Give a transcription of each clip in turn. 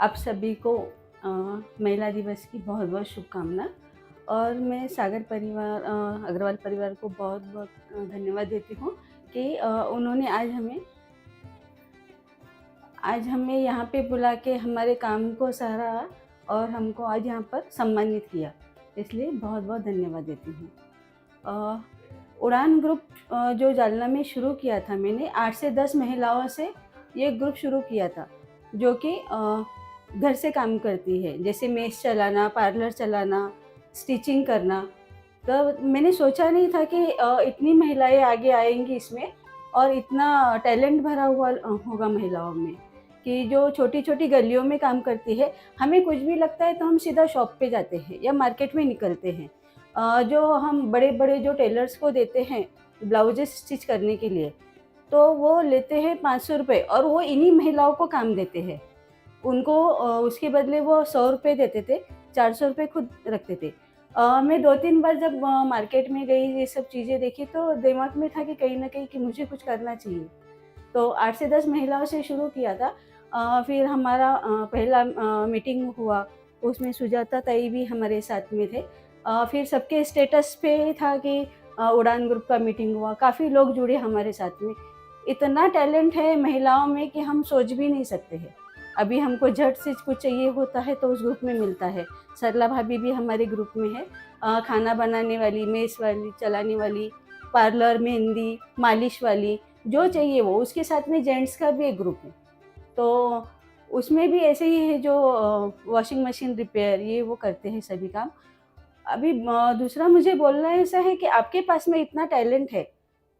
आप सभी को महिला दिवस की बहुत बहुत शुभकामना। और मैं सागर परिवार अग्रवाल परिवार को बहुत बहुत धन्यवाद देती हूँ कि उन्होंने आज हमें यहाँ पे बुला के हमारे काम को सराहा और हमको आज यहाँ पर सम्मानित किया, इसलिए बहुत बहुत धन्यवाद देती हूँ। उड़ान ग्रुप जो जालना में शुरू किया था, मैंने 8 से 10 महिलाओं से ये ग्रुप शुरू किया था, जो कि घर से काम करती है, जैसे मेस चलाना, पार्लर चलाना, स्टिचिंग करना। तो मैंने सोचा नहीं था कि इतनी महिलाएं आगे आएंगी इसमें, और इतना टैलेंट भरा हुआ होगा महिलाओं में, कि जो छोटी छोटी गलियों में काम करती है। हमें कुछ भी लगता है तो हम सीधा शॉप पे जाते हैं या मार्केट में निकलते हैं। जो हम बड़े बड़े जो टेलर्स को देते हैं ब्लाउजेस स्टिच करने के लिए, तो वो लेते हैं 500 रुपये, और वो इन्हीं महिलाओं को काम देते हैं। उनको उसके बदले वो 100 रुपये देते थे, 400 रुपये खुद रखते थे। मैं 2-3 बार जब मार्केट में गई, ये सब चीज़ें देखी, तो दिमाग में था कि कहीं न कहीं कि मुझे कुछ करना चाहिए। तो 8 से 10 महिलाओं से शुरू किया था। फिर हमारा पहला मीटिंग हुआ, उसमें सुजाता ताई भी हमारे साथ में थे। फिर सबके स्टेटस पे था कि उड़ान ग्रुप का मीटिंग हुआ, काफ़ी लोग जुड़े हमारे साथ में। इतना टैलेंट है महिलाओं में कि हम सोच भी नहीं सकते हैं। अभी हमको झट से कुछ चाहिए होता है तो उस ग्रुप में मिलता है। सरला भाभी भी हमारे ग्रुप में है। खाना बनाने वाली, मेस वाली, चलाने वाली, पार्लर, मेहंदी, मालिश वाली, जो चाहिए वो। उसके साथ में जेंट्स का भी एक ग्रुप है, तो उसमें भी ऐसे ही है, जो वॉशिंग मशीन रिपेयर, ये वो करते हैं सभी काम। अभी दूसरा मुझे बोलना ऐसा है कि आपके पास में इतना टैलेंट है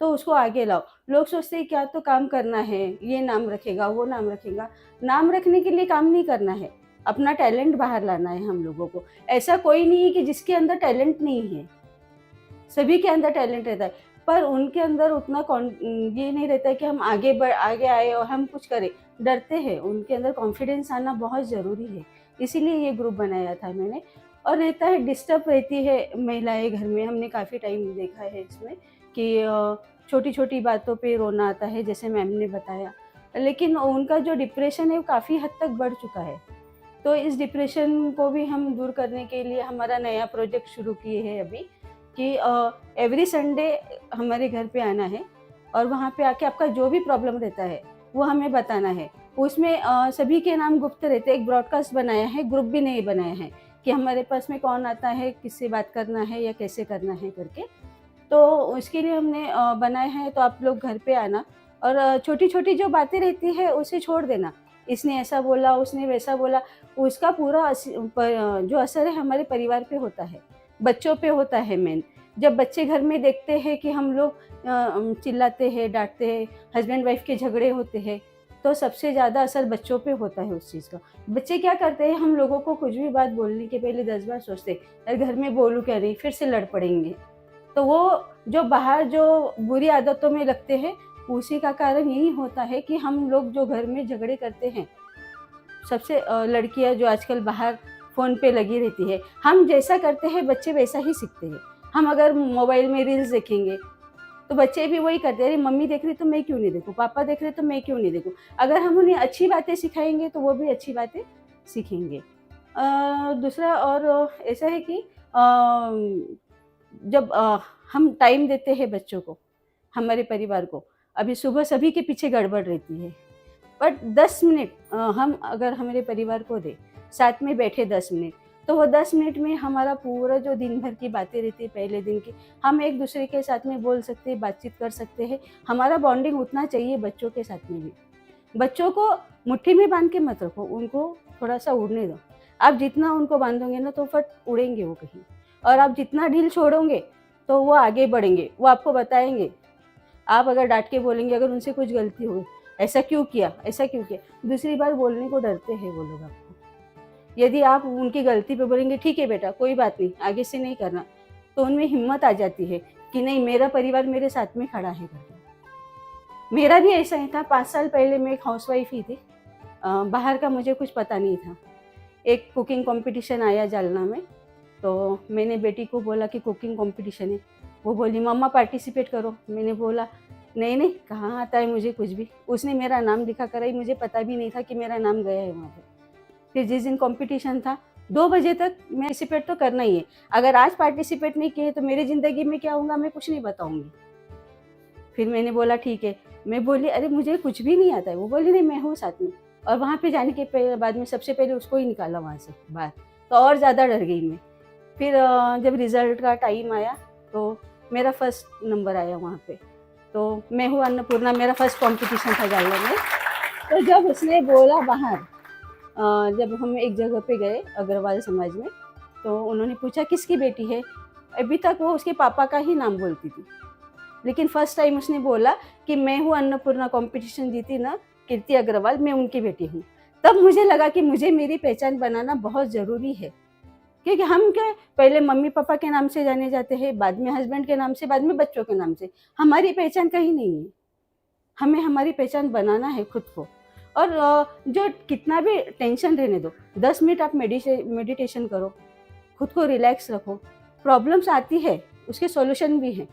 तो उसको आगे लाओ। लोग सोचते हैं क्या तो काम करना है, ये नाम रखेगा, वो नाम रखेगा। नाम रखने के लिए काम नहीं करना है, अपना टैलेंट बाहर लाना है हम लोगों को। ऐसा कोई नहीं है कि जिसके अंदर टैलेंट नहीं है, सभी के अंदर टैलेंट रहता है, पर उनके अंदर उतना ये नहीं रहता है कि हम आगे आए और हम कुछ करें, डरते हैं। उनके अंदर कॉन्फिडेंस आना बहुत ज़रूरी है, इसीलिए ये ग्रुप बनाया था मैंने। और रहता है, डिस्टर्ब रहती है महिलाएं घर में, हमने काफ़ी टाइम देखा है इसमें कि छोटी छोटी बातों पे रोना आता है, जैसे मैम ने बताया। लेकिन उनका जो डिप्रेशन है वो काफ़ी हद तक बढ़ चुका है। तो इस डिप्रेशन को भी हम दूर करने के लिए हमारा नया प्रोजेक्ट शुरू किए हैं अभी, कि एवरी संडे हमारे घर पे आना है, और वहाँ पे आके आपका जो भी प्रॉब्लम रहता है वो हमें बताना है। उसमें सभी के नाम गुप्त रहते हैं। एक ब्रॉडकास्ट बनाया है, ग्रुप भी नहीं बनाया है कि हमारे पास में कौन आता है, किससे बात करना है या कैसे करना है करके। तो उसके लिए हमने बनाया है, तो आप लोग घर पे आना, और छोटी छोटी जो बातें रहती है उसे छोड़ देना। इसने ऐसा बोला, उसने वैसा बोला, उसका पूरा जो असर है हमारे परिवार पे होता है, बच्चों पे होता है मेन। जब बच्चे घर में देखते हैं कि हम लोग चिल्लाते हैं, डांटते हैं, हस्बैंड वाइफ के झगड़े होते हैं, तो सबसे ज़्यादा असर बच्चों पे होता है उस चीज़ का। बच्चे क्या करते हैं, हम लोगों को कुछ भी बात बोलने के पहले 10 बार सोचते हैं, यार घर में बोलूँ क्या नहीं, फिर से लड़ पड़ेंगे। तो वो जो बाहर जो बुरी आदतों में लगते हैं, उसी का कारण यही होता है कि हम लोग जो घर में झगड़े करते हैं, सबसे लड़कियां जो आजकल बाहर फ़ोन पे लगी रहती है, हम जैसा करते हैं बच्चे वैसा ही सीखते हैं। हम अगर मोबाइल में रील्स देखेंगे तो बच्चे भी वही करते हैं, अरे मम्मी देख रही तो मैं क्यों नहीं देखूँ, पापा देख रहे तो मैं क्यों नहीं देखूँ। अगर हम उन्हें अच्छी बातें सिखाएंगे तो वो भी अच्छी बातें सीखेंगे। दूसरा और ऐसा है कि जब हम टाइम देते हैं बच्चों को, हमारे परिवार को, अभी सुबह सभी के पीछे गड़बड़ रहती है, बट 10 मिनट हम अगर हमारे परिवार को दें, साथ में बैठे 10 मिनट, तो वो 10 मिनट में हमारा पूरा जो दिन भर की बातें रहती है पहले दिन की, हम एक दूसरे के साथ में बोल सकते हैं, बातचीत कर सकते हैं। हमारा बॉन्डिंग उतना चाहिए बच्चों के साथ में भी। बच्चों को मुट्ठी में बांध के मत रखो, उनको थोड़ा-सा उड़ने दो। आप जितना उनको बांधोगे ना तो फट उड़ेंगे वो कहीं, और आप जितना ढील छोड़ोगे तो वो आगे बढ़ेंगे, वो आपको बताएँगे। आप अगर डाँट के बोलेंगे, अगर उनसे कुछ गलती हो, ऐसा क्यों किया, ऐसा क्यों किया? दूसरी बार बोलने को डरते हैं वो लोग आपको। यदि आप उनकी गलती पे बोलेंगे, ठीक है बेटा कोई बात नहीं, आगे से नहीं करना, तो उनमें हिम्मत आ जाती है कि नहीं, मेरा परिवार मेरे साथ में खड़ा है करके। मेरा भी ऐसा ही था, 5 साल पहले मैं एक हाउसवाइफ ही थी। बाहर का मुझे कुछ पता नहीं था। एक कुकिंग कॉम्पिटिशन आया जालना में, तो मैंने बेटी को बोला कि कुकिंग कॉम्पिटिशन है। वो बोली मम्मा पार्टिसिपेट करो। मैंने बोला नहीं नहीं, कहाँ आता है मुझे कुछ भी। उसने मेरा नाम लिखा कराई, मुझे पता भी नहीं था कि मेरा नाम गया है वहाँ पे। फिर जिस दिन कंपटीशन था 2 बजे तक मैं पार्टिसिपेट तो करना ही है। अगर आज पार्टिसिपेट नहीं किए तो मेरी ज़िंदगी में क्या होगा मैं कुछ नहीं बताऊँगी। फिर मैंने बोला ठीक है। मैं बोली अरे मुझे कुछ भी नहीं आता है। वो बोली नहीं मैं हूँ साथ में। और वहाँ पे जाने के बाद में सबसे पहले उसको ही निकाला वहाँ से बाहर। तो और ज़्यादा डर गई मैं। फिर जब रिज़ल्ट का टाइम आया तो मेरा फर्स्ट नंबर आया वहाँ पे। तो मैं हूँ अन्नपूर्णा, मेरा फर्स्ट कॉम्पिटिशन था जालना में। तो जब उसने बोला बाहर, जब हम एक जगह पे गए अग्रवाल समाज में, तो उन्होंने पूछा किसकी बेटी है। अभी तक वो उसके पापा का ही नाम बोलती थी, लेकिन फर्स्ट टाइम उसने बोला कि मैं हूँ अन्नपूर्णा, कॉम्पिटिशन जीती ना कीर्ति अग्रवाल, मैं उनकी बेटी हूँ। तब मुझे लगा कि मुझे मेरी पहचान बनाना बहुत ज़रूरी है, क्योंकि हम क्या पहले मम्मी पापा के नाम से जाने जाते हैं, बाद में हस्बैंड के नाम से, बाद में बच्चों के नाम से। हमारी पहचान कहीं नहीं है। हमें हमारी पहचान बनाना है खुद को। और जो कितना भी टेंशन रहने दो, 10 मिनट आप मेडिटेशन करो, खुद को रिलैक्स रखो। प्रॉब्लम्स आती है, उसके सॉल्यूशन भी हैं।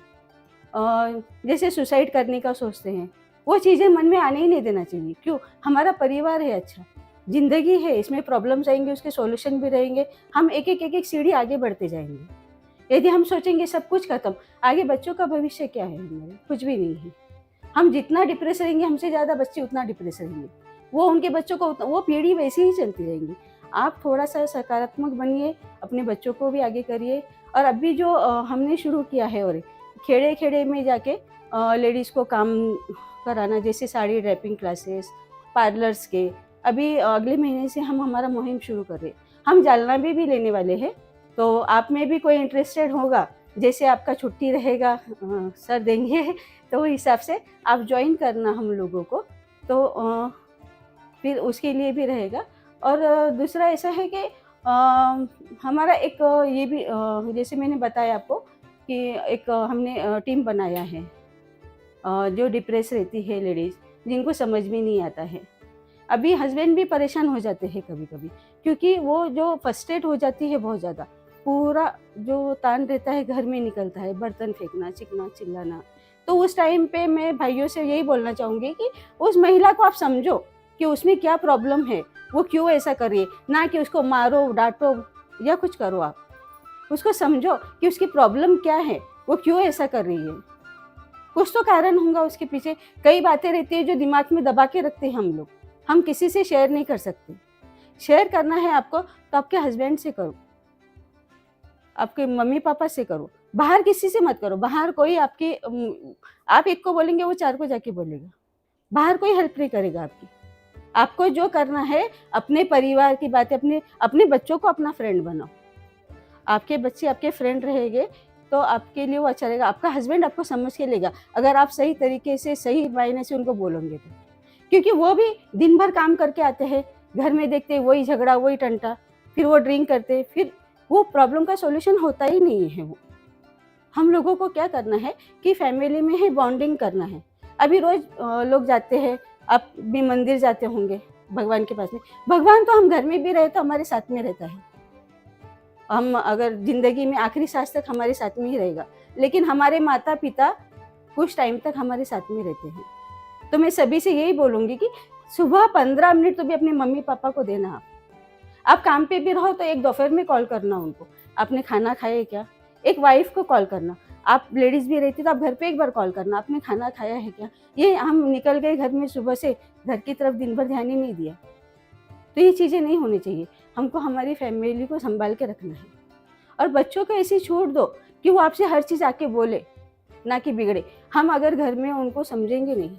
जैसे सुसाइड करने का सोचते हैं, वो चीज़ें मन में आने ही नहीं देना चाहिए। क्यों? हमारा परिवार है अच्छा, ज़िंदगी है, इसमें प्रॉब्लम्स आएंगे, उसके सॉल्यूशन भी रहेंगे। हम एक-एक सीढ़ी आगे बढ़ते जाएंगे। यदि हम सोचेंगे सब कुछ खत्म, आगे बच्चों का भविष्य क्या है हमारे? कुछ भी नहीं है। हम जितना डिप्रेस रहेंगे, हमसे ज़्यादा बच्चे उतना डिप्रेस रहेंगे। वो उनके बच्चों को वो पीढ़ी वैसी ही चलती रहेंगी। आप थोड़ा-सा सकारात्मक बनिए, अपने बच्चों को भी आगे करिए। और अभी जो हमने शुरू किया है और खेड़े-खेड़े में जाके लेडीज़ को काम कराना, जैसे साड़ी ड्रेपिंग क्लासेस, पार्लर्स के। अभी अगले महीने से हम हमारा मुहिम शुरू कर रहे हैं। हम जालना में भी लेने वाले हैं, तो आप में भी कोई इंटरेस्टेड होगा, जैसे आपका छुट्टी रहेगा सर देंगे, तो उस हिसाब से आप ज्वाइन करना हम लोगों को। तो फिर उसके लिए भी रहेगा। और दूसरा ऐसा है कि हमारा एक ये भी जैसे मैंने बताया आपको कि एक हमने टीम बनाया है, जो डिप्रेस रहती है लेडीज़, जिनको समझ में नहीं आता है। अभी हस्बैंड भी परेशान हो जाते हैं कभी-कभी, क्योंकि वो जो फ्रस्ट्रेट हो जाती है बहुत ज़्यादा, पूरा जो तान रहता है घर में निकलता है, बर्तन फेंकना, चीखना, चिल्लाना। तो उस टाइम पे मैं भाइयों से यही बोलना चाहूँगी कि उस महिला को आप समझो कि उसमें क्या प्रॉब्लम है, वो क्यों ऐसा कर रही है। ना कि उसको मारो, डाँटो या कुछ करो आप। उसको समझो कि उसकी प्रॉब्लम क्या है, वो क्यों ऐसा कर रही है। कुछ तो कारण होगा उसके पीछे। कई बातें रहती है जो दिमाग में दबा के रखते हैं हम लोग। हम किसी से शेयर नहीं कर सकते। शेयर करना है आपको तो आपके हस्बैंड से करो, आपके मम्मी-पापा से करो, बाहर किसी से मत करो। बाहर कोई आपकी आप एक को बोलेंगे वो 4 को जाके बोलेगा। बाहर कोई हेल्प नहीं करेगा आपकी। आपको जो करना है अपने परिवार की बातें, अपने अपने बच्चों को अपना फ्रेंड बनाओ। आपके बच्चे आपके फ्रेंड रहेंगे तो आपके लिए वो अच्छा रहेगा। आपका हस्बैंड आपको समझ के लेगा, अगर आप सही तरीके से, सही मायने से उनको बोलोगे तो। क्योंकि वो भी दिन भर काम करके आते हैं, घर में देखते हैं वही झगड़ा, वही टंटा, फिर वो ड्रिंक करते, फिर वो प्रॉब्लम का सॉल्यूशन होता ही नहीं है वो। हम लोगों को क्या करना है कि फैमिली में ही बॉन्डिंग करना है। अभी रोज़ लोग जाते हैं, आप भी मंदिर जाते होंगे भगवान के पास में। भगवान तो हम घर में भी रहे तो हमारे साथ में रहता है। हम अगर ज़िंदगी में आखिरी सांस तक हमारे साथ में ही रहेगा, लेकिन हमारे माता-पिता कुछ टाइम तक हमारे साथ में रहते हैं। तो मैं सभी से यही बोलूँगी कि सुबह 15 मिनट तो भी अपने मम्मी-पापा को देना आप। आप काम पे भी रहो तो एक दोपहर में कॉल करना उनको, आपने खाना खाया है क्या? एक वाइफ़ को कॉल करना। आप लेडीज़ भी रहती तो आप घर पे एक बार कॉल करना, आपने खाना खाया है क्या? ये हम निकल गए घर में सुबह से, घर की तरफ दिन भर ध्यान ही नहीं दिया। तो ये चीज़ें नहीं होनी चाहिए। हमको हमारी फैमिली को सँभाल के रखना है। और बच्चों को ऐसी छूट दो कि वो आपसे हर चीज़ आके बोले, ना कि बिगड़े। हम अगर घर में उनको समझेंगे नहीं,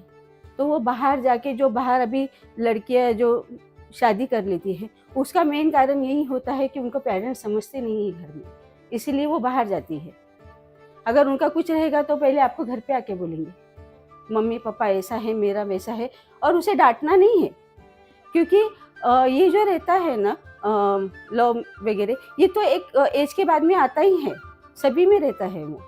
तो वो बाहर जाके, जो बाहर अभी लड़कियाँ जो शादी कर लेती हैं, उसका मेन कारण यही होता है कि उनको पेरेंट्स समझते नहीं हैं घर में, इसीलिए वो बाहर जाती है। अगर उनका कुछ रहेगा तो पहले आपको घर पे आके बोलेंगे, मम्मी-पापा ऐसा है, मेरा वैसा है। और उसे डाँटना नहीं है, क्योंकि ये जो रहता है ना लव वगैरह, ये तो एक एज के बाद में आता ही है, सभी में रहता है वो।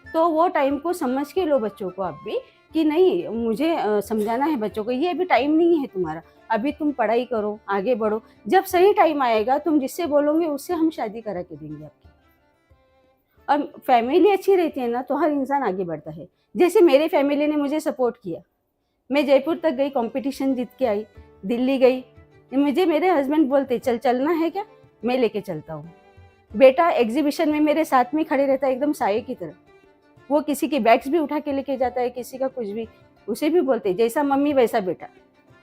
तो वो टाइम को समझ के लो बच्चों को आप भी, कि नहीं मुझे समझाना है बच्चों को, ये अभी टाइम नहीं है तुम्हारा, अभी तुम पढ़ाई करो, आगे बढ़ो। जब सही टाइम आएगा तुम जिससे बोलोगे उससे हम शादी करा के देंगे आपकी। और फैमिली अच्छी रहती है ना तो हर इंसान आगे बढ़ता है। जैसे मेरे फैमिली ने मुझे सपोर्ट किया, मैं जयपुर तक गई, कॉम्पिटिशन जीत के आई, दिल्ली गई, मुझे मेरे हस्बैंड बोलते चल चलना है क्या, मैं लेके चलता हूँ। बेटा एग्जीबिशन में मेरे साथ में खड़े रहता है एकदम साये की तरह, वो किसी की बैग्स भी उठा के लेके जाता है, किसी का कुछ भी, उसे भी बोलते जैसा मम्मी वैसा बेटा।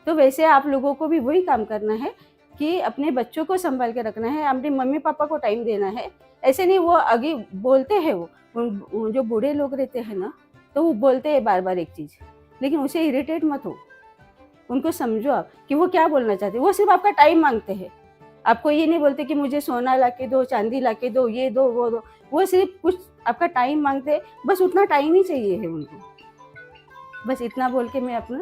तो वैसे आप लोगों को भी वही काम करना है कि अपने बच्चों को संभाल के रखना है, अपने मम्मी पापा को टाइम देना है। ऐसे नहीं वो आगे बोलते हैं, वो जो बूढ़े लोग रहते हैं ना, तो वो बोलते हैं बार बार एक चीज़, लेकिन उसे इरिटेट मत हो, उनको समझो आप कि वो क्या बोलना चाहते हैं। वो सिर्फ आपका टाइम मांगते हैं, आपको ये नहीं बोलते कि मुझे सोना ला के दो, चांदी ला के दो, ये दो वो दो। वो सिर्फ कुछ आपका टाइम मांगते हैं, बस उतना टाइम ही चाहिए है उनको। बस इतना बोल के मैं अपना